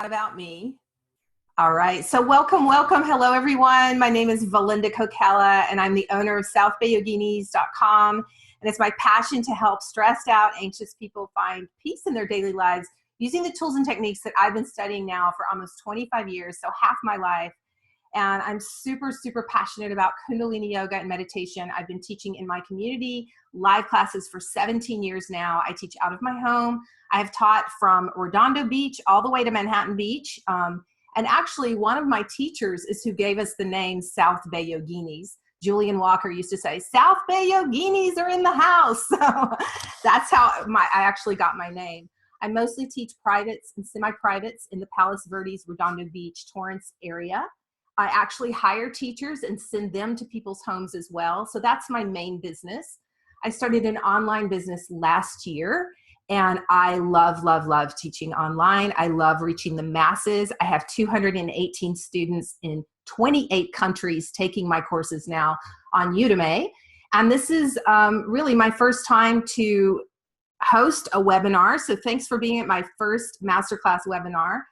About me. All right. So welcome. Hello, everyone. My name is Valinda Cochella, and I'm the owner of southbayyoginis.com. And it's my passion to help stressed out, anxious people find peace in their daily lives using the tools and techniques that I've been studying now for almost 25 years, so half my life. And I'm super, super passionate about kundalini yoga and meditation. I've been teaching in my community, live classes for 17 years now. I teach out of my home. I have taught from Redondo Beach all the way to Manhattan Beach. And actually, one of my teachers is who gave us the name South Bay Yoginis. Julian Walker used to say, South Bay Yoginis are in the house. So that's how I actually got my name. I mostly teach privates and semi-privates in the Palos Verdes, Redondo Beach, Torrance area. I actually hire teachers and send them to people's homes as well. So that's my main business. I started an online business last year, and I love, love, love teaching online. I love reaching the masses. I have 218 students in 28 countries taking my courses now on Udemy. And this is really my first time to host a webinar. So thanks for being at my first masterclass webinar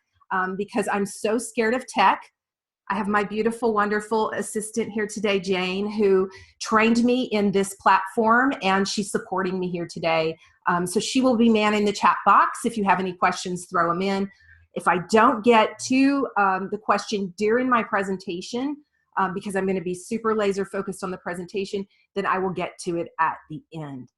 because I'm so scared of tech. I have my beautiful, wonderful assistant here today, Jane, who trained me in this platform, and she's supporting me here today. So she will be manning the chat box. If you have any questions, throw them in. If I don't get to the question during my presentation, because I'm going to be super laser focused on the presentation, then I will get to it at the end.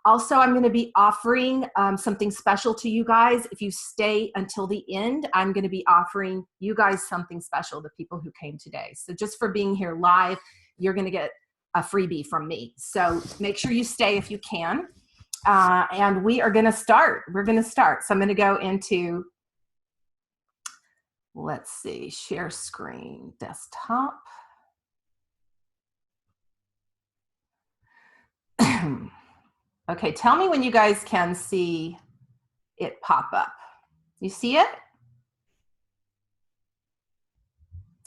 Also, I'm going to be offering something special to you guys. If you stay until the end, I'm going to be offering you guys something special, the people who came today. So just for being here live, you're going to get a freebie from me. So make sure you stay if you can. And we are going to start. We're going to start. So I'm going to go into, let's see, share screen, desktop. Okay, tell me when you guys can see it pop up. You see it?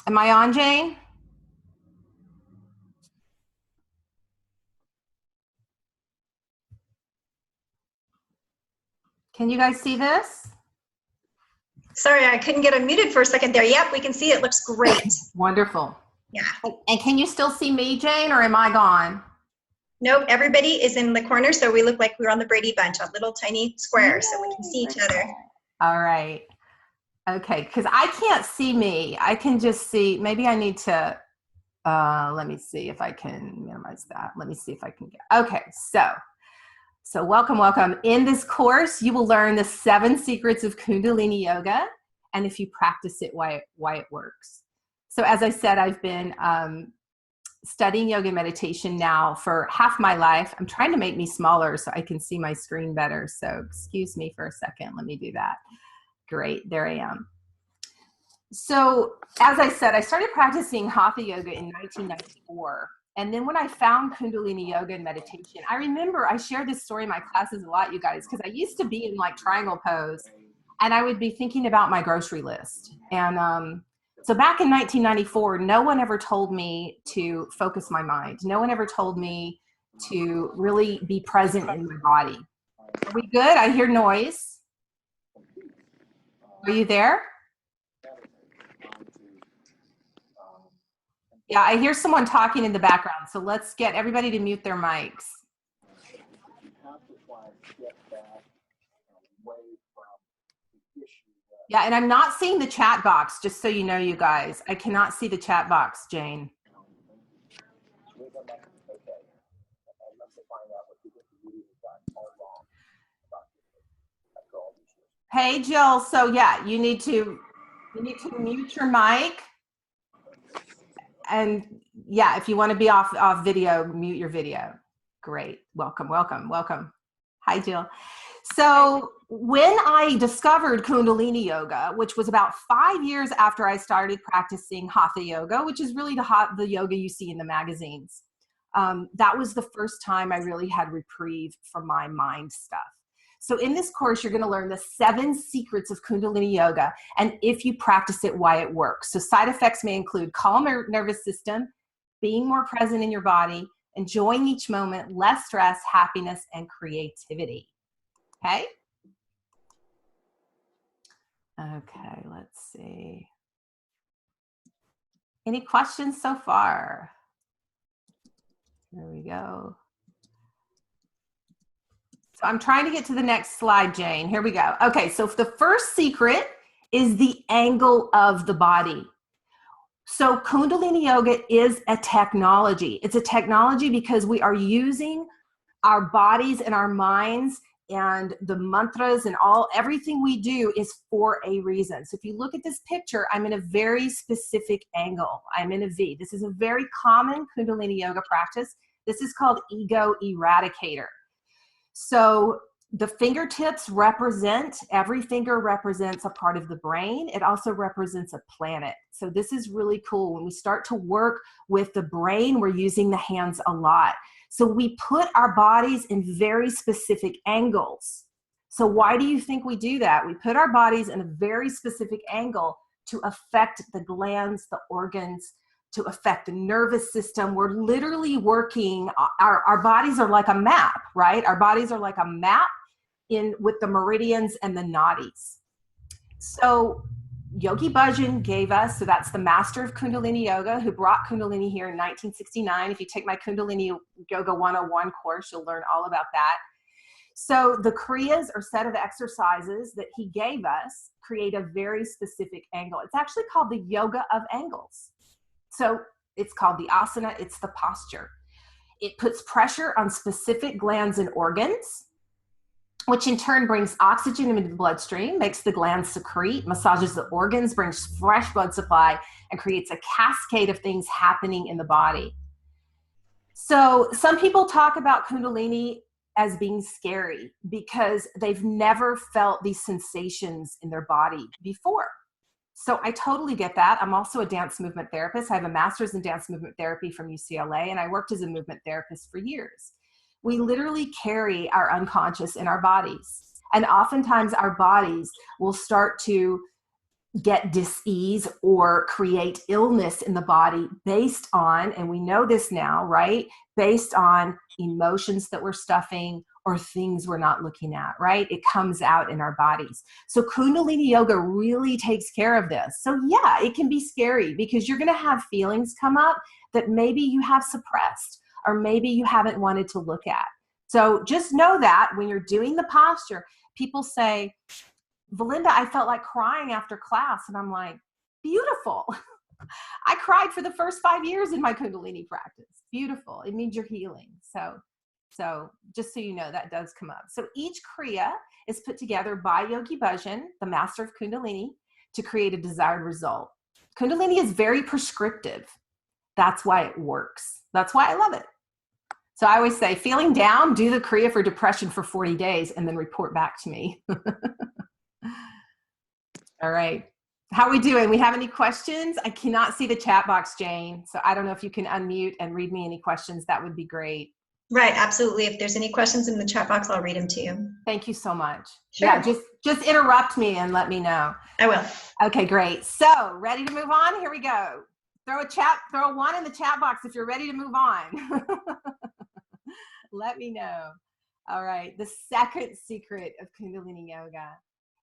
Am I on, Jane? Can you guys see this? Sorry, I couldn't get unmuted for a second there. Yep, we can see it. Looks great. Wonderful. Yeah. And can you still see me, Jane, or am I gone? Nope, everybody is in the corner, so we look like we're on the Brady Bunch, a little tiny square, so we can see each other. All right. Okay, because I can't see me. I can just see, maybe I need to, let me see if I can minimize that. Let me see if I can get, okay, so welcome, welcome. In this course, you will learn the 7 secrets of Kundalini Yoga, and if you practice it, why it works. So as I said, I've been studying yoga and meditation now for half my life. I'm trying to make me smaller so I can see my screen better. So excuse me for a second. Let me do that. Great. There I am. So as I said, I started practicing Hatha yoga in 1994. And then when I found Kundalini yoga and meditation, I remember I share this story in my classes a lot, you guys, because I used to be in like triangle pose and I would be thinking about my grocery list. And so back in 1994, no one ever told me to focus my mind. No one ever told me to really be present in my body. Are we good? I hear noise. Are you there? Yeah, I hear someone talking in the background. So let's get everybody to mute their mics. Yeah, and I'm not seeing the chat box, just so you know, you guys. I cannot see the chat box, Jane. Hey, Jill. So yeah, you need to mute your mic. And yeah, if you want to be off video, mute your video. Great. Welcome, welcome, welcome. Hi, Jill. So when I discovered Kundalini yoga, which was about 5 years after I started practicing Hatha yoga, which is really the yoga you see in the magazines, that was the first time I really had reprieve from my mind stuff. So in this course, you're going to learn the 7 secrets of Kundalini yoga, and if you practice it, why it works. So side effects may include calm nervous system, being more present in your body, enjoying each moment, less stress, happiness, and creativity. Okay? Okay, let's see. Any questions so far? Here we go. So I'm trying to get to the next slide, Jane. Here we go. Okay, so the first secret is the angle of the body. So Kundalini Yoga is a technology. It's a technology because we are using our bodies and our minds, and the mantras and everything we do is for a reason. So if you look at this picture, I'm in a very specific angle. I'm in a V. This is a very common Kundalini Yoga practice. This is called ego eradicator. So the fingertips every finger represents a part of the brain. It also represents a planet. So this is really cool. When we start to work with the brain, we're using the hands a lot. So we put our bodies in very specific angles. So why do you think we do that? We put our bodies in a very specific angle to affect the glands, the organs, to affect the nervous system. We're literally working, our bodies are like a map, right? Our bodies are like a map with the meridians and the nadis. So Yogi Bhajan gave us, so that's the master of Kundalini Yoga who brought Kundalini here in 1969. If you take my Kundalini Yoga 101 course, you'll learn all about that. So the Kriyas or set of exercises that he gave us create a very specific angle. It's actually called the yoga of angles. So it's called the asana, it's the posture. It puts pressure on specific glands and organs, which in turn brings oxygen into the bloodstream, makes the glands secrete, massages the organs, brings fresh blood supply, and creates a cascade of things happening in the body. So some people talk about Kundalini as being scary because they've never felt these sensations in their body before. So I totally get that. I'm also a dance movement therapist. I have a master's in dance movement therapy from UCLA, and I worked as a movement therapist for years. We literally carry our unconscious in our bodies. And oftentimes our bodies will start to get dis-ease or create illness in the body based on, and we know this now, right? Based on emotions that we're stuffing or things we're not looking at, right? It comes out in our bodies. So Kundalini Yoga really takes care of this. So yeah, it can be scary because you're going to have feelings come up that maybe you have suppressed or maybe you haven't wanted to look at. So just know that when you're doing the posture, people say, Valinda, I felt like crying after class. And I'm like, beautiful. I cried for the first 5 years in my Kundalini practice. Beautiful. It means you're healing. So just so you know, that does come up. So each Kriya is put together by Yogi Bhajan, the master of Kundalini, to create a desired result. Kundalini is very prescriptive. That's why it works. That's why I love it. So I always say, feeling down, do the Kriya for depression for 40 days and then report back to me. All right. How are we doing? We have any questions? I cannot see the chat box, Jane. So I don't know if you can unmute and read me any questions. That would be great. Right, absolutely. If there's any questions in the chat box, I'll read them to you. Thank you so much. Sure. Yeah, just interrupt me and let me know. I will. Okay, great. So ready to move on? Here we go. Throw a 1 in the chat box if you're ready to move on. Let me know. All right. The second secret of Kundalini Yoga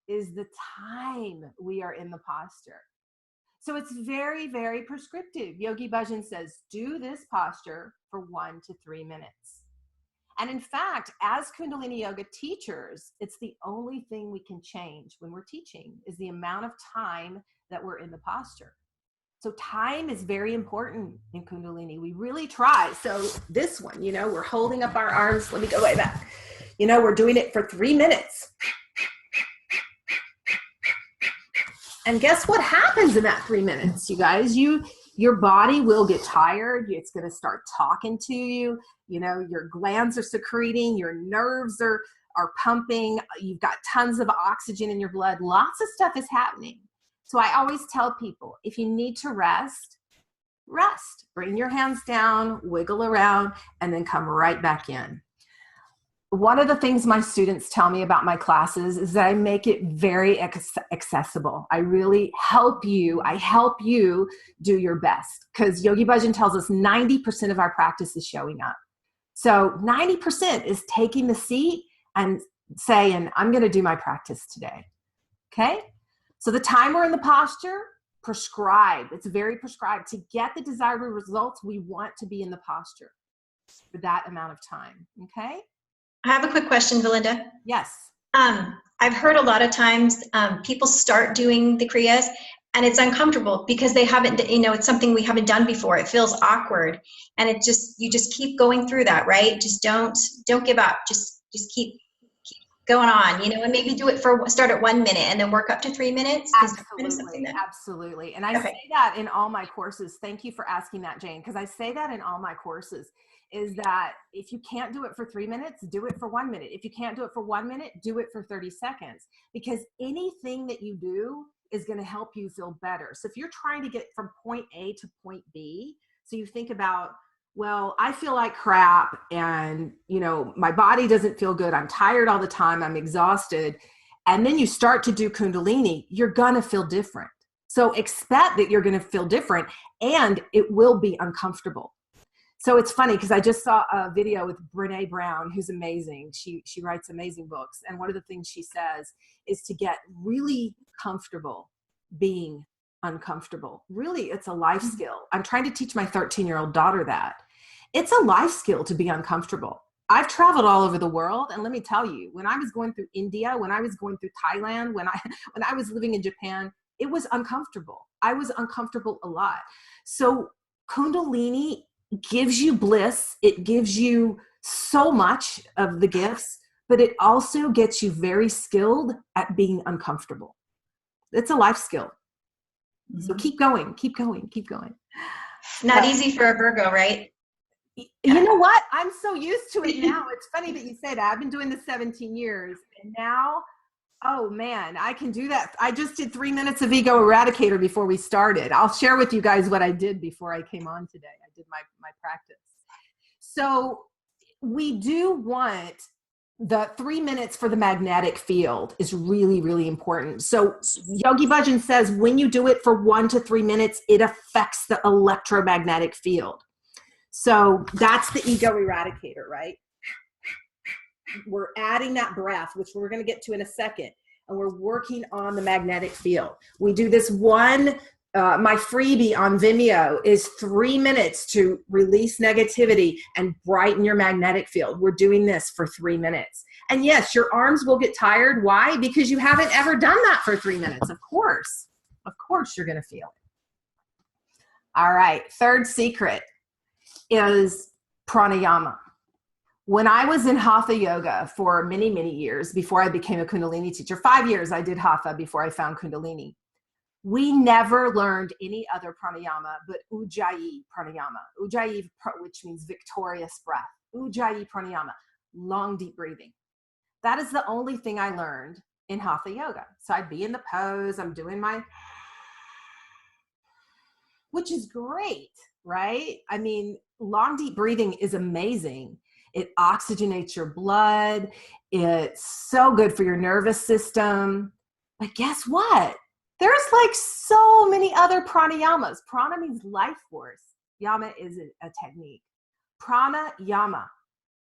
is the time we are in the posture. So it's very, very prescriptive. Yogi Bhajan says, do this posture for 1 to 3 minutes. And in fact, as Kundalini Yoga teachers, it's the only thing we can change when we're teaching is the amount of time that we're in the posture. So time is very important in Kundalini. We really try. So this one, we're holding up our arms. Let me go way back. We're doing it for 3 minutes. And guess what happens in that 3 minutes, you guys? Your body will get tired. It's going to start talking to you. Your glands are secreting. Your nerves are pumping. You've got tons of oxygen in your blood. Lots of stuff is happening. So I always tell people, if you need to rest. Bring your hands down, wiggle around, and then come right back in. One of the things my students tell me about my classes is that I make it very accessible. I really help you. I help you do your best because Yogi Bhajan tells us 90% of our practice is showing up. So 90% is taking the seat and saying, I'm going to do my practice today. Okay? So the timer and the posture, prescribed. It's very prescribed. To get the desired results, we want to be in the posture for that amount of time. Okay? I have a quick question, Valinda. Yes. I've heard a lot of times people start doing the Kriyas and it's uncomfortable because they haven't, it's something we haven't done before. It feels awkward, and you just keep going through that, right? Just don't give up. Just keep going on, and maybe start at 1 minute and then work up to 3 minutes. Absolutely. Absolutely. And I say that in all my courses. Thank you for asking that, Jane, because I say that in all my courses, is that if you can't do it for 3 minutes, do it for 1 minute. If you can't do it for 1 minute, do it for 30 seconds, because anything that you do is going to help you feel better. So if you're trying to get from point A to point B, so you think about, well, I feel like crap and, my body doesn't feel good. I'm tired all the time. I'm exhausted. And then you start to do Kundalini, you're going to feel different. So expect that you're going to feel different, and it will be uncomfortable. So it's funny because I just saw a video with Brené Brown, who's amazing. She writes amazing books. And one of the things she says is to get really comfortable being uncomfortable. Really, it's a life skill. I'm trying to teach my 13-year-old daughter that. It's a life skill to be uncomfortable. I've traveled all over the world, and let me tell you, when I was going through India, when I was going through Thailand, when I was living in Japan, it was uncomfortable. I was uncomfortable a lot. So Kundalini gives you bliss. It gives you so much of the gifts, but it also gets you very skilled at being uncomfortable. It's a life skill. So keep going, keep going, keep going. Not easy for a Virgo, right? You know what? I'm so used to it now. It's funny that you say that. I've been doing this 17 years, and now, oh man, I can do that. I just did 3 minutes of Ego Eradicator before we started. I'll share with you guys what I did before I came on today. I did my practice. So we do want the 3 minutes for the magnetic field is really, really important. So Yogi Bhajan says when you do it for 1 to 3 minutes, it affects the electromagnetic field. So that's the Ego Eradicator, right? We're adding that breath, which we're going to get to in a second, and we're working on the magnetic field. We do this one, my freebie on Vimeo is 3 minutes to release negativity and brighten your magnetic field. We're doing this for 3 minutes. And yes, your arms will get tired. Why? Because you haven't ever done that for 3 minutes. Of course you're going to feel it. All right. Third secret is pranayama. When I was in Hatha yoga for many, many years before I became a Kundalini teacher, 5 years I did Hatha before I found Kundalini. We never learned any other pranayama but Ujjayi pranayama. Ujjayi, which means victorious breath. Ujjayi pranayama, long deep breathing. That is the only thing I learned in Hatha yoga. So I'd be in the pose, I'm doing my, which is great, right? I mean, long deep breathing is amazing. It oxygenates your blood. It's so good for your nervous system. But guess what? There's like so many other pranayamas. Prana means life force. Yama is a technique. Pranayama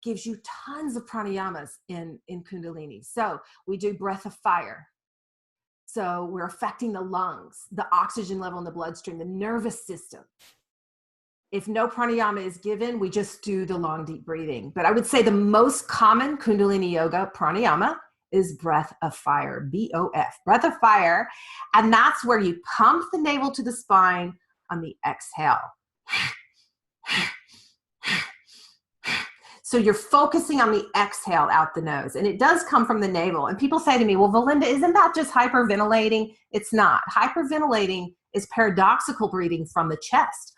gives you tons of pranayamas in Kundalini. So we do breath of fire. So we're affecting the lungs, the oxygen level in the bloodstream, the nervous system. If no pranayama is given, we just do the long, deep breathing. But I would say the most common Kundalini yoga pranayama is breath of fire, B-O-F, breath of fire. And that's where you pump the navel to the spine on the exhale. So you're focusing on the exhale out the nose, and it does come from the navel. And people say to me, well, Valinda, isn't that just hyperventilating? It's not. Hyperventilating is paradoxical breathing from the chest.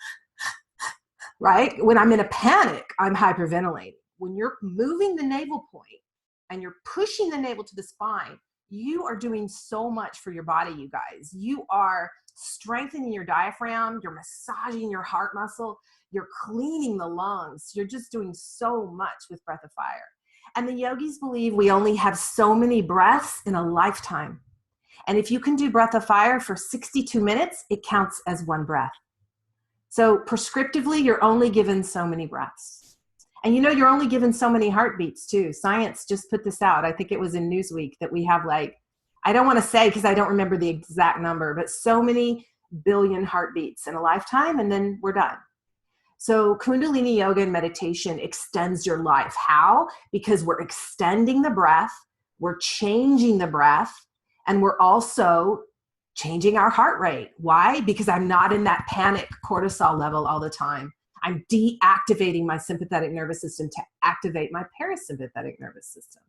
Right? When I'm in a panic, I'm hyperventilating. When you're moving the navel point and you're pushing the navel to the spine, you are doing so much for your body, you guys. You are strengthening your diaphragm, you're massaging your heart muscle, you're cleaning the lungs. You're just doing so much with breath of fire. And the yogis believe we only have so many breaths in a lifetime. And if you can do breath of fire for 62 minutes, it counts as one breath. So prescriptively, you're only given so many breaths. And you're only given so many heartbeats too. Science just put this out. I think it was in Newsweek that we have like, I don't want to say because I don't remember the exact number, but so many billion heartbeats in a lifetime, and then we're done. So kundalini yoga and meditation extends your life. How? Because we're extending the breath, we're changing the breath, and we're also changing our heart rate. Why? Because I'm not in that panic cortisol level all the time. I'm deactivating my sympathetic nervous system to activate my parasympathetic nervous system.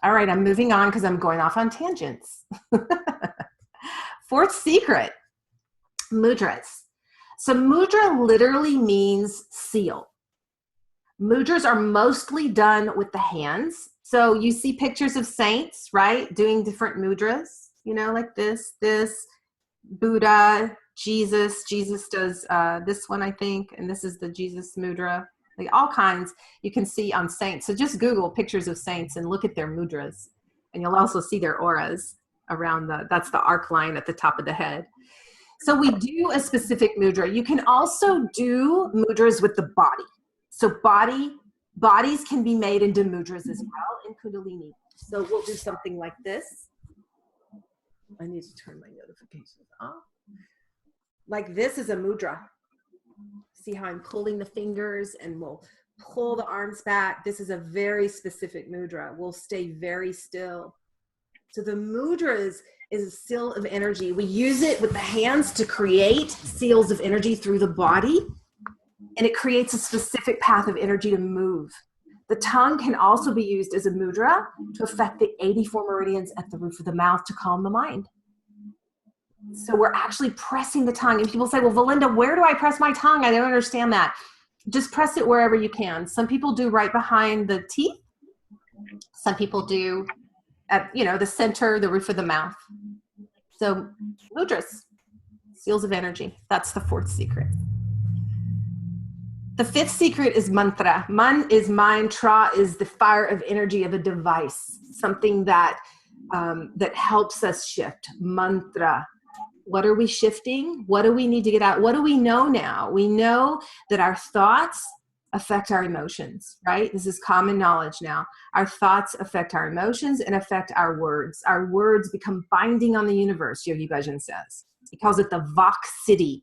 All right, I'm moving on because I'm going off on tangents. Fourth secret, mudras. So mudra literally means seal. Mudras are mostly done with the hands. So you see pictures of saints, right? Doing different mudras, you know, like this, Buddha, Jesus does this one, I think, and this is the Jesus mudra. Like all kinds you can see on saints. So just Google pictures of saints and look at their mudras. And you'll also see their auras around that's the arc line at the top of the head. So we do a specific mudra. You can also do mudras with the body. So bodies can be made into mudras as well in Kundalini. So we'll do something like this. I need to turn my notifications off. Like this is a mudra. See how I'm pulling the fingers, and we'll pull the arms back. This is a very specific mudra. We'll stay very still. So the mudra is a seal of energy. We use it with the hands to create seals of energy through the body, and it creates a specific path of energy to move. The tongue can also be used as a mudra to affect the 84 meridians at the roof of the mouth to calm the mind. So we're actually pressing the tongue. And people say, well, Valinda, where do I press my tongue? I don't understand that. Just press it wherever you can. Some people do right behind the teeth. Some people do at, the center, the roof of the mouth. So mudras, seals of energy. That's the fourth secret. The fifth secret is mantra. Man is mind, tra is the fire of energy of a device, something that helps us shift. Mantra. What are we shifting? What do we need to get out? What do we know now? We know that our thoughts affect our emotions, right? This is common knowledge now. Our thoughts affect our emotions and affect our words. Our words become binding on the universe, Yogi Bhajan says. He calls it the Vak Siddhi,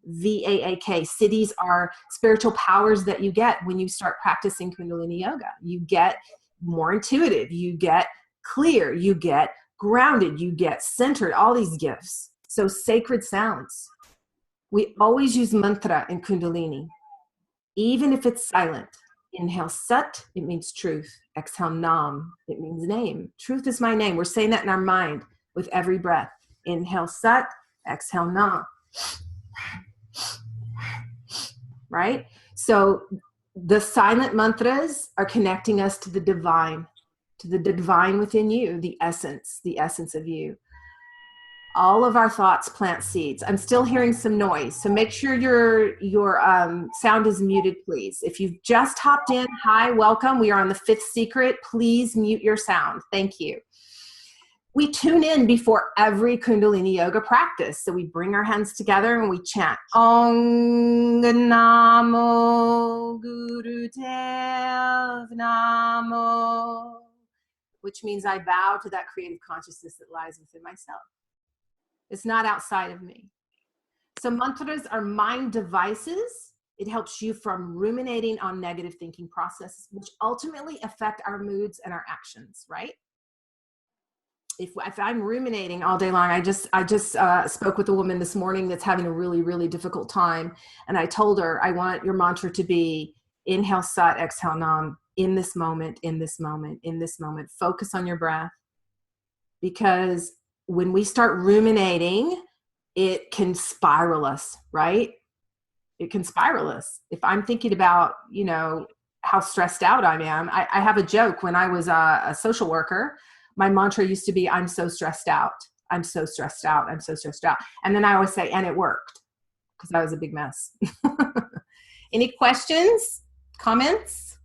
V-A-A-K. Siddhis are spiritual powers that you get when you start practicing Kundalini Yoga. You get more intuitive, you get clear, you get grounded, you get centered, all these gifts. So sacred sounds. We always use mantra in Kundalini, even if it's silent. Inhale Sat, it means truth. Exhale Nam, it means name. Truth is my name. We're saying that in our mind with every breath. Inhale Sat, exhale Nam. Right? So the silent mantras are connecting us to the divine within you, the essence of you. All of our thoughts plant seeds. I'm still hearing some noise, so make sure your sound is muted, please. If you've just hopped in, hi, welcome. We are on the fifth secret. Please mute your sound. Thank you. We tune in before every Kundalini Yoga practice. So we bring our hands together and we chant Ong Namo Guru Dev Namo, which means I bow to that creative consciousness that lies within myself. It's not outside of me. So mantras are mind devices. It helps you from ruminating on negative thinking processes, which ultimately affect our moods and our actions, right? If I'm ruminating all day long, I just spoke with a woman this morning that's having a really, really difficult time. And I told her, I want your mantra to be inhale Sat, exhale Nam, in this moment, in this moment, in this moment. Focus on your breath. Because when we start ruminating, it can spiral us, right? It can spiral us. If I'm thinking about, how stressed out I am, I have a joke. When I was a social worker, my mantra used to be, I'm so stressed out. I'm so stressed out. I'm so stressed out. And then I always say, and it worked, because I was a big mess. Any questions, comments?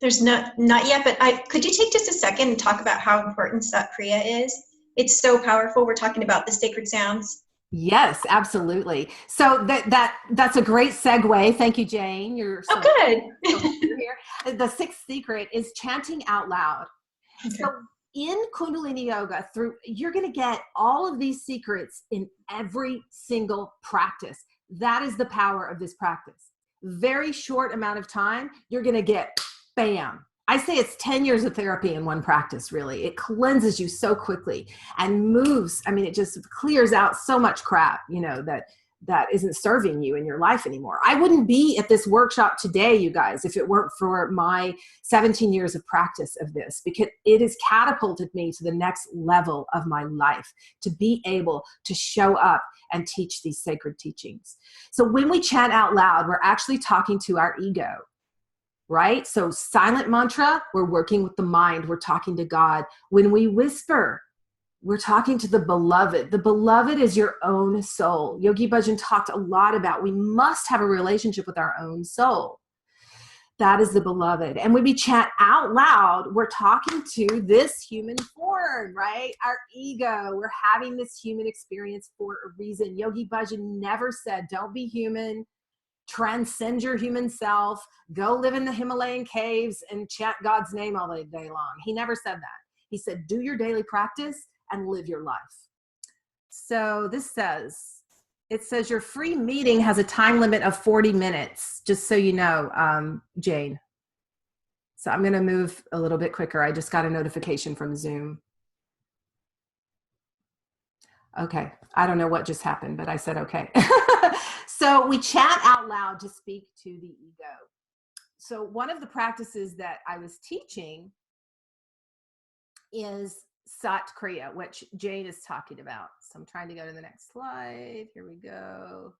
There's not yet, but could you take just a second and talk about how important Sat Kriya is? It's so powerful. We're talking about the sacred sounds. Yes, absolutely. So that's a great segue. Thank you, Jane. You're so good. here. The sixth secret is chanting out loud. Okay. So in Kundalini yoga, you're going to get all of these secrets in every single practice. That is the power of this practice. Very short amount of time, you're going to get bam. I say it's 10 years of therapy in one practice, really. It cleanses you so quickly and moves. I mean, it just clears out so much crap, that isn't serving you in your life anymore. I wouldn't be at this workshop today, you guys, if it weren't for my 17 years of practice of this, because it has catapulted me to the next level of my life to be able to show up and teach these sacred teachings. So when we chant out loud, we're actually talking to our ego, right? So silent mantra, we're working with the mind. We're talking to God. When we whisper, we're talking to the beloved. The beloved is your own soul. Yogi Bhajan talked a lot about we must have a relationship with our own soul. That is the beloved. And when we chant out loud, we're talking to this human form, right? Our ego. We're having this human experience for a reason. Yogi Bhajan never said, don't be human, transcend your human self, go live in the Himalayan caves and chant God's name all day long. He never said that. He said, do your daily practice and live your life. So this says, your free meeting has a time limit of 40 minutes, just so you know, Jane. So I'm going to move a little bit quicker. I just got a notification from Zoom. Okay. I don't know what just happened, but I said, okay. So we chat out loud to speak to the ego. So one of the practices that I was teaching is Sat Kriya, which Jane is talking about. So I'm trying to go to the next slide. Here we go.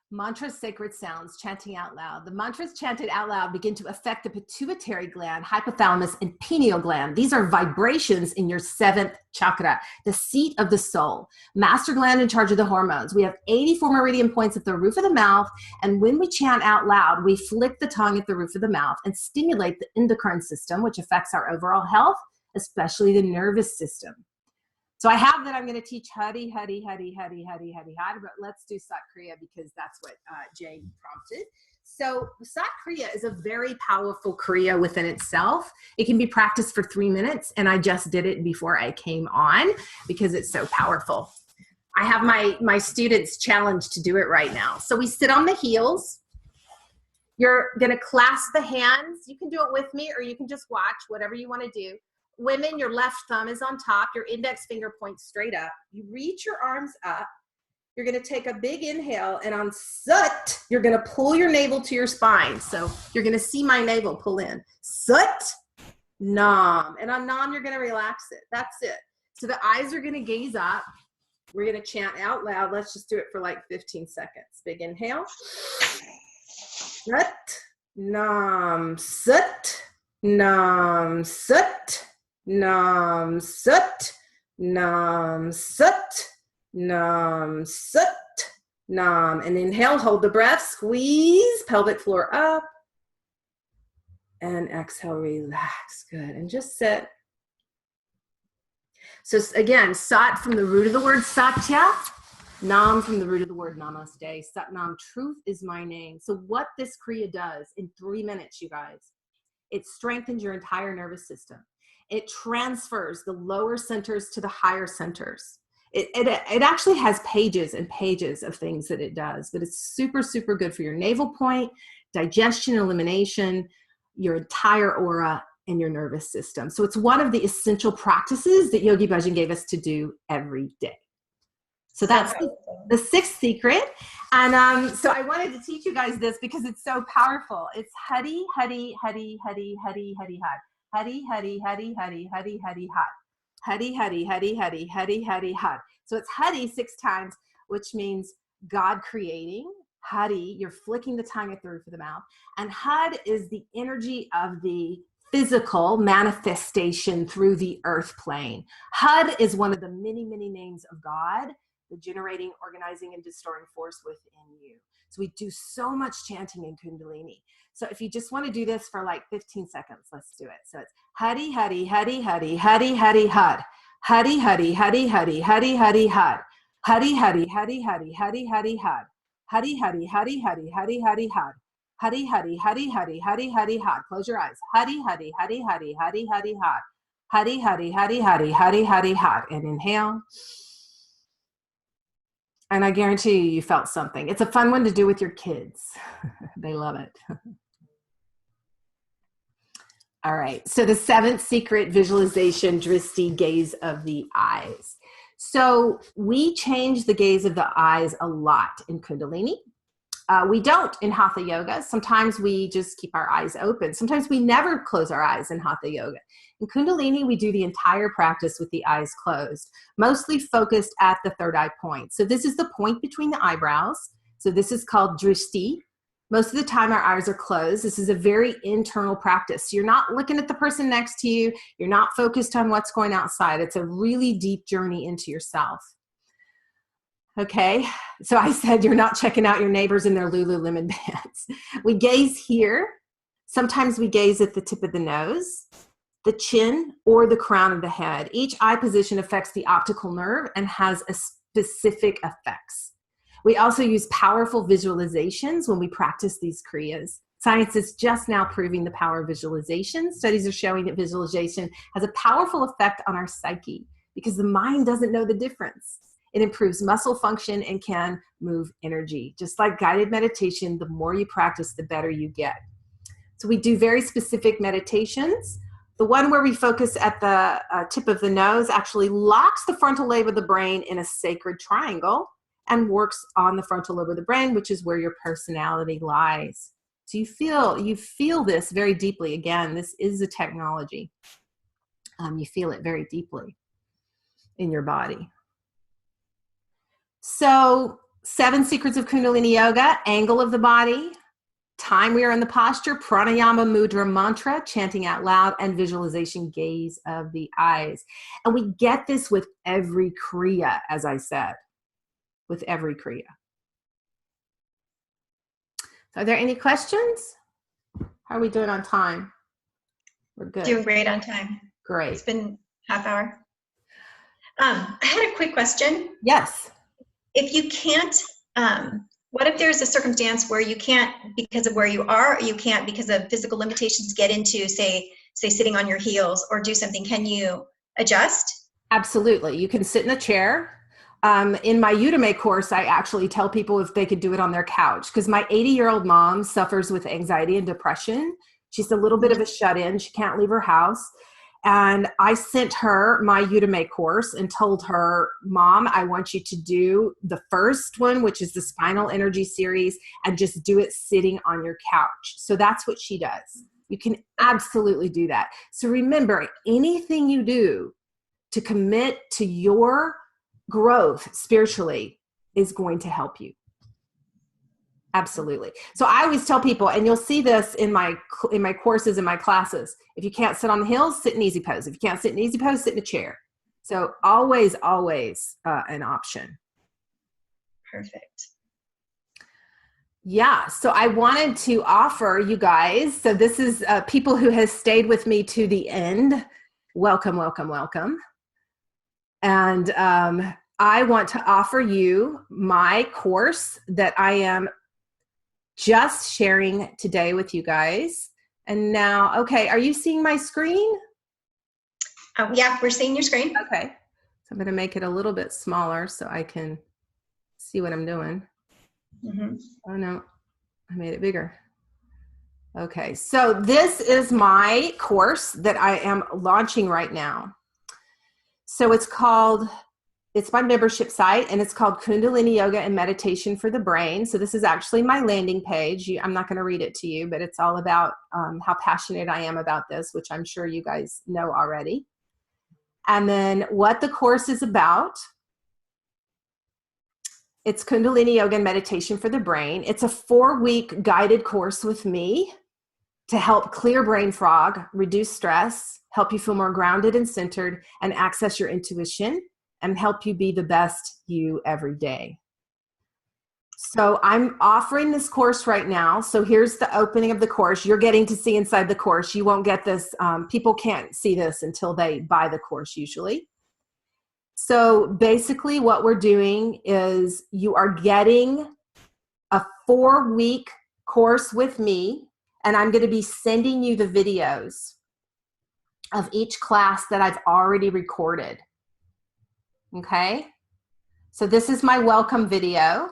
Mantras, sacred sounds, chanting out loud. The mantras chanted out loud begin to affect the pituitary gland, hypothalamus, and pineal gland. These are vibrations in your 7th chakra, the seat of the soul. Master gland in charge of the hormones. We have 84 meridian points at the roof of the mouth, and when we chant out loud, we flick the tongue at the roof of the mouth and stimulate the endocrine system, which affects our overall health, especially the nervous system. So I have that I'm going to teach Hari, Hari, Hari, Hari, Hari, Hari, Hari, but let's do Sat Kriya because that's what Jane prompted. So Sat Kriya is a very powerful Kriya within itself. It can be practiced for 3 minutes, and I just did it before I came on because it's so powerful. I have my students challenged to do it right now. So we sit on the heels. You're going to clasp the hands. You can do it with me or you can just watch, whatever you want to do. Women, your left thumb is on top, your index finger points straight up. You reach your arms up. You're going to take a big inhale, and on Sut, you're going to pull your navel to your spine. So you're going to see my navel pull in. Sut, Nam. And on Nam, you're going to relax it. That's it. So the eyes are going to gaze up. We're going to chant out loud. Let's just do it for like 15 seconds. Big inhale. Sut, Nam, Sut, Nam, Sut. Nam Sut, Nam Sut, Nam Sut, Nam. And inhale, hold the breath, squeeze, pelvic floor up. And exhale, relax. Good. And just sit. So again, Sat from the root of the word Satya, Nam from the root of the word Namaste. Sat Nam, truth is my name. So what this Kriya does in 3 minutes, you guys, it strengthens your entire nervous system. It transfers the lower centers to the higher centers. It actually has pages and pages of things that it does, but it's super, super good for your navel point, digestion, elimination, your entire aura, and your nervous system. So it's one of the essential practices that Yogi Bhajan gave us to do every day. So that's the 6th secret. And so I wanted to teach you guys this because it's so powerful. It's Hari, Hari, Hari, Hari, Hari, Hari, Hari. Hari, Hari, Hari, Hari, Hari, Hari, Har. Hari, Hari, Hari, Hari, Hari, Hari, Har. So it's Hari 6 times, which means God creating. Hari, you're flicking the tongue at the roof of the mouth. And Had is the energy of the physical manifestation through the earth plane. Had is one of the many, many names of God, the generating, organizing, and destroying force within you. So we do so much chanting in Kundalini. So if you just want to do this for like 15 seconds, let's do it. So it's Hari, Hari, Hari, Hari, Hari, Hari, Had. Hari, Hari, Hari, Hari, Hari, Hari, Had. Hari, Hari, Hari, Hari, Hari, Hari, Had. Hari, Hari, Hari, Hari, Hari, Hari, Had. Hari, Hari, Hari, Hari, Hari, Hari, Had. Close your eyes. Hari, Hari, Hari, Hari, Hari, Hari, Had. Huddy, huddy, huddy, huddy, huddy, huddy, hot. And inhale. And I guarantee you felt something. It's a fun one to do with your kids. They love it. All right. So the seventh secret visualization, drishti, gaze of the eyes. So we change the gaze of the eyes a lot in Kundalini. We don't in Hatha Yoga. Sometimes we just keep our eyes open. Sometimes we never close our eyes in Hatha Yoga. In Kundalini, we do the entire practice with the eyes closed, mostly focused at the third eye point. So this is the point between the eyebrows. So this is called drishti. Most of the time our eyes are closed. This is a very internal practice. You're not looking at the person next to you. You're not focused on what's going outside. It's a really deep journey into yourself. Okay, so I said you're not checking out your neighbors in their Lululemon pants. We gaze here. Sometimes we gaze at the tip of the nose, the chin, or the crown of the head. Each eye position affects the optical nerve and has a specific effects. We also use powerful visualizations when we practice these kriyas. Science is just now proving the power of visualization. Studies are showing that visualization has a powerful effect on our psyche because the mind doesn't know the difference. It improves muscle function and can move energy. Just like guided meditation, the more you practice, the better you get. So we do very specific meditations. The one where we focus at the tip of the nose actually locks the frontal lobe of the brain in a sacred triangle and works on the frontal lobe of the brain, which is where your personality lies. So you feel this very deeply. Again, this is a technology. You feel it very deeply in your body. So 7 secrets of Kundalini Yoga: angle of the body, time we are in the posture, pranayama, mudra, mantra, chanting out loud, and visualization, gaze of the eyes. And we get this with every kriya, as I said, with every kriya. Are there any questions? How are we doing on time? We're good. Doing great on time. Great. It's been half hour. I had a quick question. Yes. If you can't, what if there's a circumstance where you can't, because of where you are, or you can't because of physical limitations, get into, say sitting on your heels or do something? Can you adjust? Absolutely. You can sit in a chair. In my Udemy course, I actually tell people if they could do it on their couch, because my 80-year-old mom suffers with anxiety and depression. She's a little bit of a shut-in. She can't leave her house. And I sent her my Udemy course and told her, Mom, I want you to do the first one, which is the spinal energy series, and just do it sitting on your couch. So that's what she does. You can absolutely do that. So remember, anything you do to commit to your growth spiritually is going to help you. Absolutely. So I always tell people, and you'll see this in my courses, in my classes, if you can't sit on the heels, sit in easy pose. If you can't sit in easy pose, sit in a chair. So always an option. Perfect. Yeah. So I wanted to offer you guys, so this is people who has stayed with me to the end. Welcome, welcome, welcome. And I want to offer you my course that I am just sharing today with you guys. And now, okay, are you seeing my screen? Yeah, we're seeing your screen. Okay. So I'm going to make it a little bit smaller so I can see what I'm doing. Mm-hmm. Oh no, I made it bigger. Okay, so this is my course that I am launching right now. So it's my membership site, and it's called Kundalini Yoga and Meditation for the Brain. So this is actually my landing page. I'm not going to read it to you, but it's all about how passionate I am about this, which I'm sure you guys know already. And then what the course is about. It's Kundalini Yoga and Meditation for the Brain. It's a 4-week guided course with me to help clear brain fog, reduce stress, help you feel more grounded and centered, and access your intuition, and help you be the best you every day. So I'm offering this course right now. So here's the opening of the course. You're getting to see inside the course. You won't get this. People can't see this until they buy the course usually. So basically what we're doing is you are getting a 4-week course with me, and I'm going to be sending you the videos of each class that I've already recorded. Okay? So this is my welcome video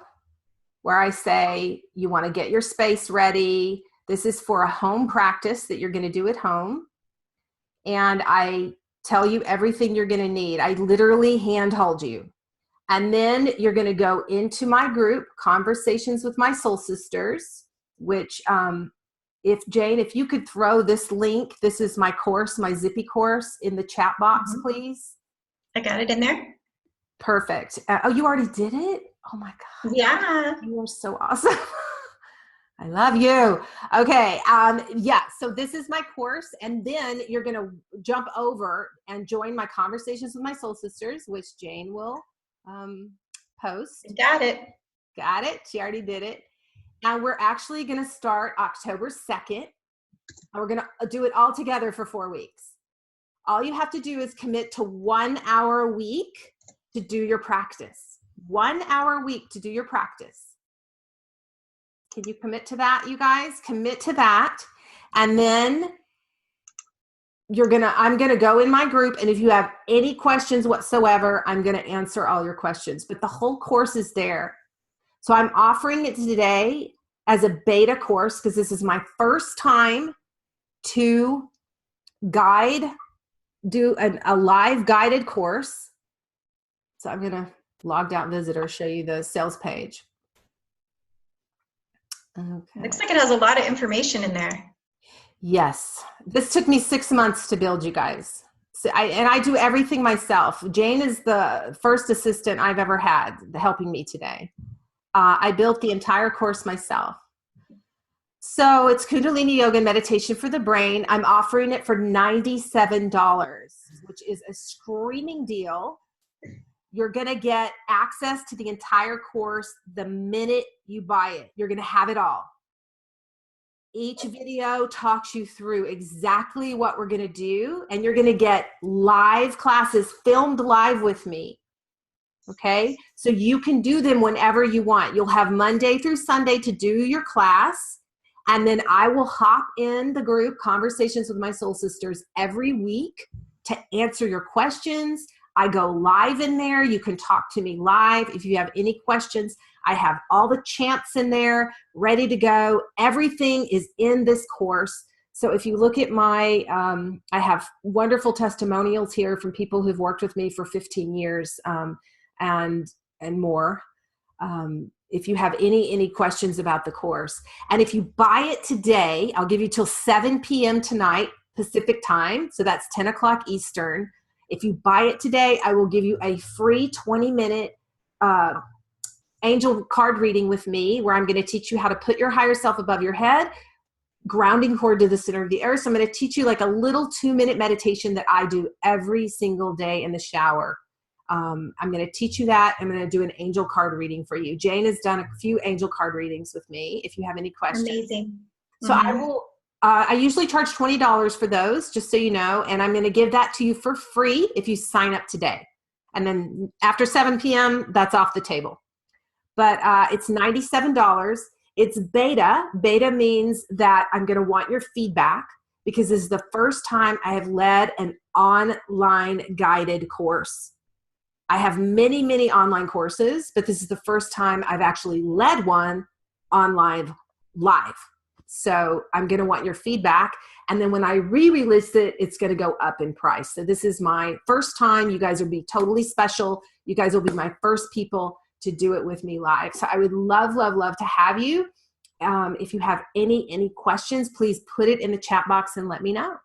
where I say you want to get your space ready. This is for a home practice that you're going to do at home. And I tell you everything you're going to need. I literally handhold you. And then you're going to go into my group, Conversations with My Soul Sisters, which if Jane, if you could throw this link, this is my course, my Zippy course, in the chat box, please. I got it in there. Perfect. Oh, you already did it? Oh my God. Yeah. You are so awesome. I love you. Okay. Yeah. So this is my course. And then you're going to jump over and join my Conversations with My Soul Sisters, which Jane will post. Got it. Got it. She already did it. And we're actually going to start October 2nd. And we're going to do it all together for 4 weeks. All you have to do is commit to 1 hour a week to do your practice. 1 hour a week to do your practice. Can you commit to that, you guys? Commit to that. And then I'm going to go in my group, and if you have any questions whatsoever, I'm going to answer all your questions. But the whole course is there. So I'm offering it today as a beta course because this is my first time to do a live guided course. So I'm going to logged out visitor, show you the sales page. Okay. Looks like it has a lot of information in there. Yes. This took me 6 months to build, you guys. So I do everything myself. Jane is the first assistant I've ever had helping me today. I built the entire course myself. So it's Kundalini Yoga and Meditation for the Brain. I'm offering it for $97, which is a screaming deal. You're going to get access to the entire course the minute you buy it. You're going to have it all. Each video talks you through exactly what we're going to do, and you're going to get live classes filmed live with me. Okay? So you can do them whenever you want. You'll have Monday through Sunday to do your class, and then I will hop in the group Conversations with My Soul Sisters every week to answer your questions. I go live in there. You can talk to me live. If you have any questions, I have all the chants in there ready to go. Everything is in this course. So if you look at my, I have wonderful testimonials here from people who've worked with me for 15 years and more. If you have any questions about the course. And if you buy it today, I'll give you till 7 p.m. tonight, Pacific time. So that's 10 o'clock Eastern. If you buy it today, I will give you a free 20-minute angel card reading with me where I'm going to teach you how to put your higher self above your head, grounding cord to the center of the earth. So I'm going to teach you like a little 2-minute meditation that I do every single day in the shower. I'm going to teach you that. I'm going to do an angel card reading for you. Jane has done a few angel card readings with me if you have any questions. Amazing. So I usually charge $20 for those, just so you know, and I'm going to give that to you for free if you sign up today. And then after 7 p.m., that's off the table. But it's $97. It's beta. Beta means that I'm going to want your feedback because this is the first time I have led an online guided course. I have many, many online courses, but this is the first time I've actually led one online live. So I'm going to want your feedback. And then when I re-release it, it's going to go up in price. So this is my first time. You guys will be totally special. You guys will be my first people to do it with me live. So I would love, love, love to have you. If you have any questions, please put it in the chat box and let me know.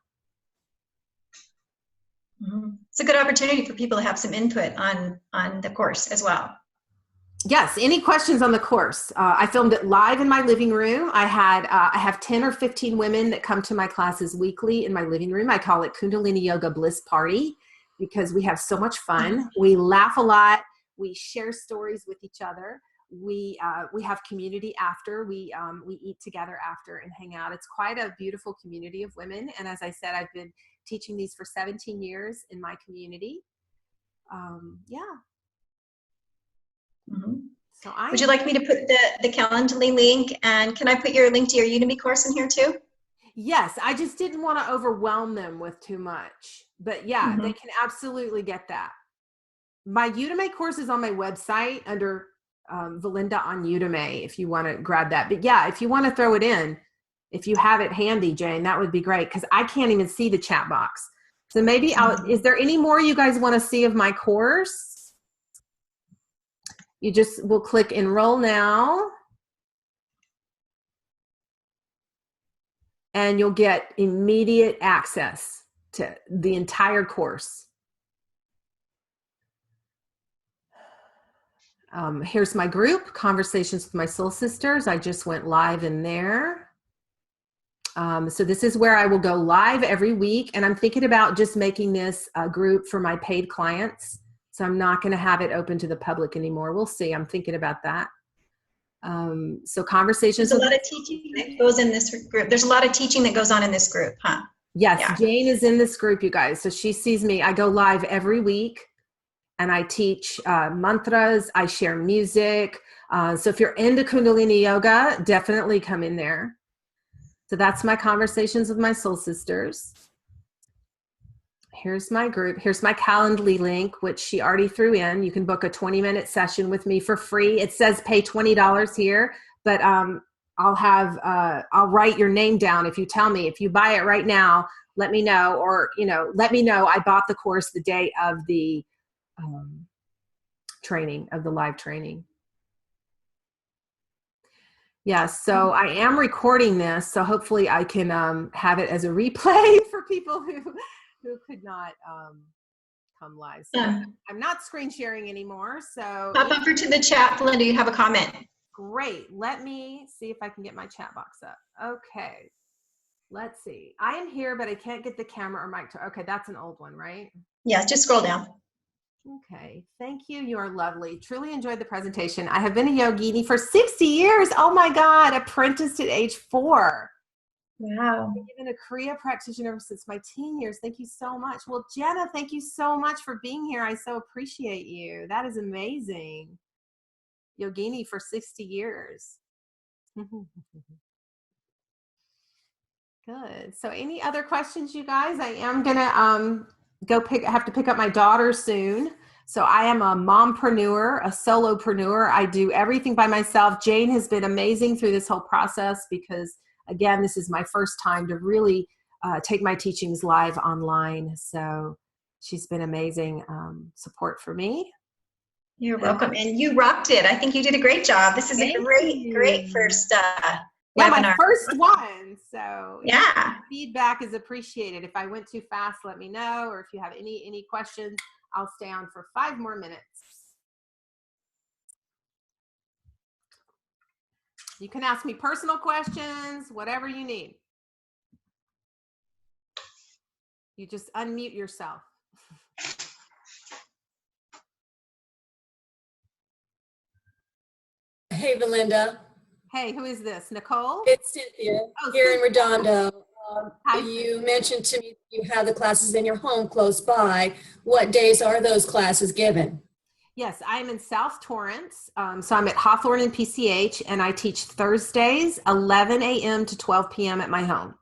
It's a good opportunity for people to have some input on the course as well. Yes. Any questions on the course? I filmed it live in my living room. I have 10 or 15 women that come to my classes weekly in my living room. I call it Kundalini Yoga Bliss Party because we have so much fun. We laugh a lot. We share stories with each other. We have community after. We eat together after and hang out. It's quite a beautiful community of women. And as I said, I've been teaching these for 17 years in my community. Yeah. So Would you like me to put the Calendly link, and can I put your link to your Udemy course in here too? Yes, I just didn't want to overwhelm them with too much. But yeah, they can absolutely get that. My Udemy course is on my website under Valinda on Udemy if you want to grab that. But yeah, if you want to throw it in, if you have it handy, Jane, that would be great because I can't even see the chat box. So maybe is there any more you guys want to see of my course? You just will click enroll now. And you'll get immediate access to the entire course. Here's my group, Conversations with My Soul Sisters. I just went live in there. So this is where I will go live every week. And I'm thinking about just making this a group for my paid clients. So I'm not going to have it open to the public anymore. We'll see. I'm thinking about that. So conversations. There's a lot of teaching that goes in this group. There's a lot of teaching that goes on in this group, huh? Yes, yeah. Jane is in this group, you guys. So she sees me. I go live every week and I teach mantras. I share music. So if you're into Kundalini yoga, definitely come in there. So that's my Conversations with My Soul Sisters. Here's my group. Here's my Calendly link, which she already threw in. You can book a 20-minute session with me for free. It says pay $20 here, but I'll write your name down if you tell me. If you buy it right now, let me know, or let me know I bought the course the day of the training, of the live training. Yeah, so I am recording this, so hopefully I can have it as a replay for people who could not come live. So I'm not screen sharing anymore. So pop over to the chat, Valinda, you have a comment. Great. Let me see if I can get my chat box up. Okay. Let's see. I am here, but I can't get the camera or mic to. Okay, that's an old one, right? Yeah, just scroll down. Okay. Thank you. You are lovely. Truly enjoyed the presentation. I have been a yogini for 60 years. Oh my God. Apprenticed at age 4. Wow. I've been a Kriya practitioner since my teen years. Thank you so much. Well, Jenna, thank you so much for being here. I so appreciate you. That is amazing. Yogini for 60 years. Good. So any other questions, you guys? I am going to have to pick up my daughter soon. So I am a mompreneur, a solopreneur. I do everything by myself. Jane has been amazing through this whole process because, again, this is my first time to really take my teachings live online. So she's been amazing support for me. You're welcome. And you rocked it. I think you did a great job. This is a great first webinar. My first one. So yeah, feedback is appreciated. If I went too fast, let me know. Or if you have any questions, I'll stay on for 5 more minutes. You can ask me personal questions, whatever you need. You just unmute yourself. Hey, Valinda. Hey, who is this? Nicole? It's Cynthia here in Redondo. You mentioned to me you have the classes in your home close by. What days are those classes given? Yes, I'm in South Torrance. So I'm at Hawthorne and PCH, and I teach Thursdays, 11 a.m. to 12 p.m. at my home.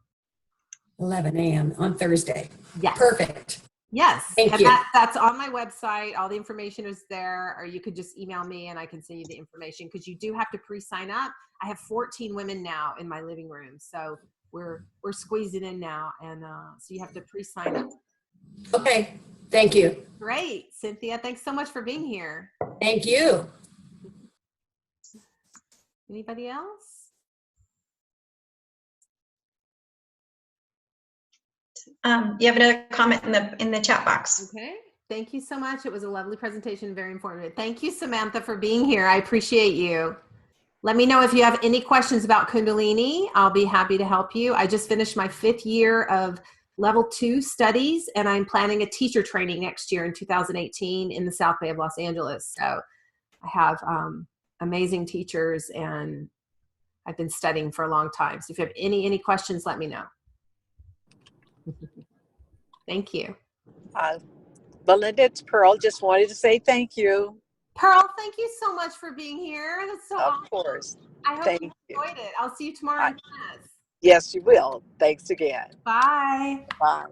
11 a.m. on Thursday. Yes. Perfect. Yes. Thank you. That's on my website. All the information is there, or you could just email me and I can send you the information because you do have to pre-sign up. I have 14 women now in my living room. So we're squeezing in now. And so you have to pre-sign up. Okay. Thank you. Great. Cynthia, thanks so much for being here. Thank you. Anybody else? You have another comment in the chat box. Okay. Thank you so much. It was a lovely presentation, very informative. Thank you, Samantha, for being here. I appreciate you. Let me know if you have any questions about Kundalini. I'll be happy to help you. I just finished my 5th year of level 2 studies, and I'm planning a teacher training next year in 2018 in the South Bay of Los Angeles. So I have amazing teachers, and I've been studying for a long time. So if you have any questions, let me know. Thank you. Valinda, it's Pearl. Just wanted to say thank you. Pearl, thank you so much for being here. That's so awesome. Of course. I hope you enjoyed it. I'll see you tomorrow in class. Yes, you will. Thanks again. Bye. Bye.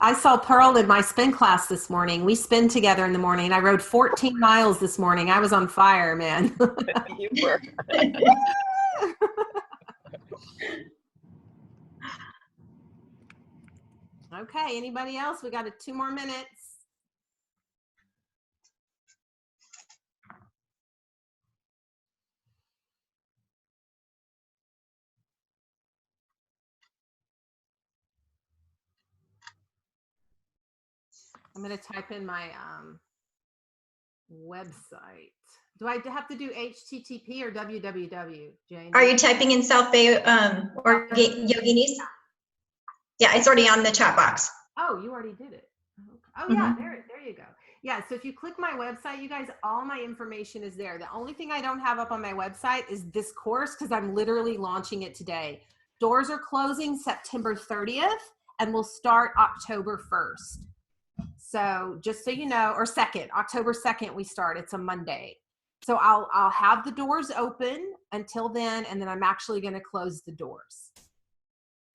I saw Pearl in my spin class this morning. We spin together in the morning. I rode 14 miles this morning. I was on fire, man. You were. Okay, anybody else? We got 2 more minutes. I'm going to type in my website. Do I have to do HTTP or www, Jane? Are you typing in South Bay or Yoginis? Yeah, it's already on the chat box. Oh, you already did it. Oh yeah, there you go. Yeah, so if you click my website, you guys, all my information is there. The only thing I don't have up on my website is this course because I'm literally launching it today. Doors are closing September 30th and we'll start October 1st. So just so you know, or 2nd, October 2nd we start. It's a Monday. So I'll have the doors open until then, and then I'm actually going to close the doors.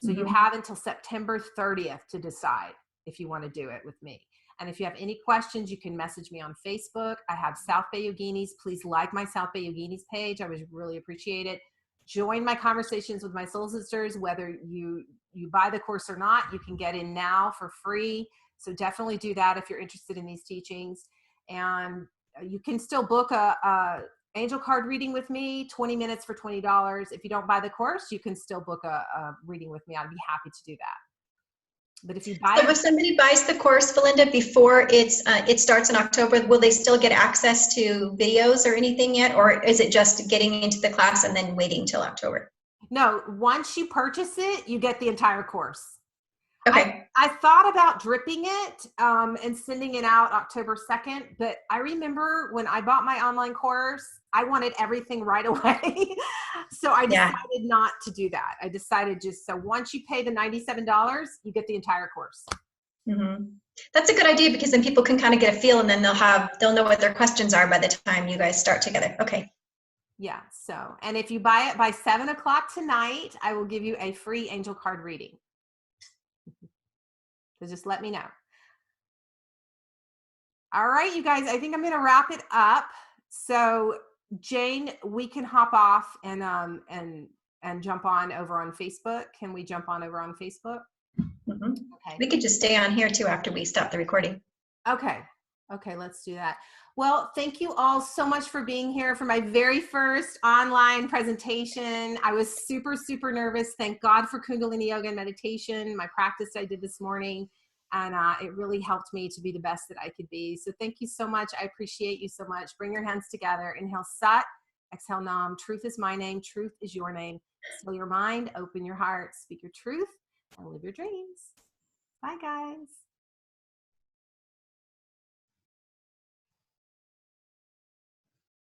So you have until September 30th to decide if you want to do it with me. And if you have any questions, you can message me on Facebook. I have South Bay Yoginis. Please like my South Bay Yoginis page. I would really appreciate it. Join my conversations with my soul sisters. Whether you buy the course or not, you can get in now for free. So definitely do that if you're interested in these teachings. And you can still book a angel card reading with me, 20 minutes for $20. If you don't buy the course, you can still book a reading with me. I'd be happy to do that. But if you buy So if somebody buys the course, Valinda, before it starts in October, will they still get access to videos or anything yet? Or is it just getting into the class and then waiting till October? No, once you purchase it, you get the entire course. Okay. I thought about dripping it and sending it out October 2nd, but I remember when I bought my online course, I wanted everything right away. So I decided not to do that. I decided so once you pay the $97, you get the entire course. That's a good idea because then people can kind of get a feel and then they'll know what their questions are by the time you guys start together. Okay. Yeah. So, and if you buy it by 7 o'clock tonight, I will give you a free angel card reading. So just let me know. All right, you guys, I think I'm going to wrap it up. So Jane, we can hop off and jump on over on Facebook. Can we jump on over on Facebook? Okay. We could just stay on here too after we stop the recording. Okay. Okay, let's do that. Well, thank you all so much for being here for my very first online presentation. I was super, super nervous. Thank God for Kundalini Yoga and meditation, my practice I did this morning. And it really helped me to be the best that I could be. So thank you so much. I appreciate you so much. Bring your hands together. Inhale, Sat. Exhale, Nam. Truth is my name. Truth is your name. Still your mind. Open your heart. Speak your truth and live your dreams. Bye, guys.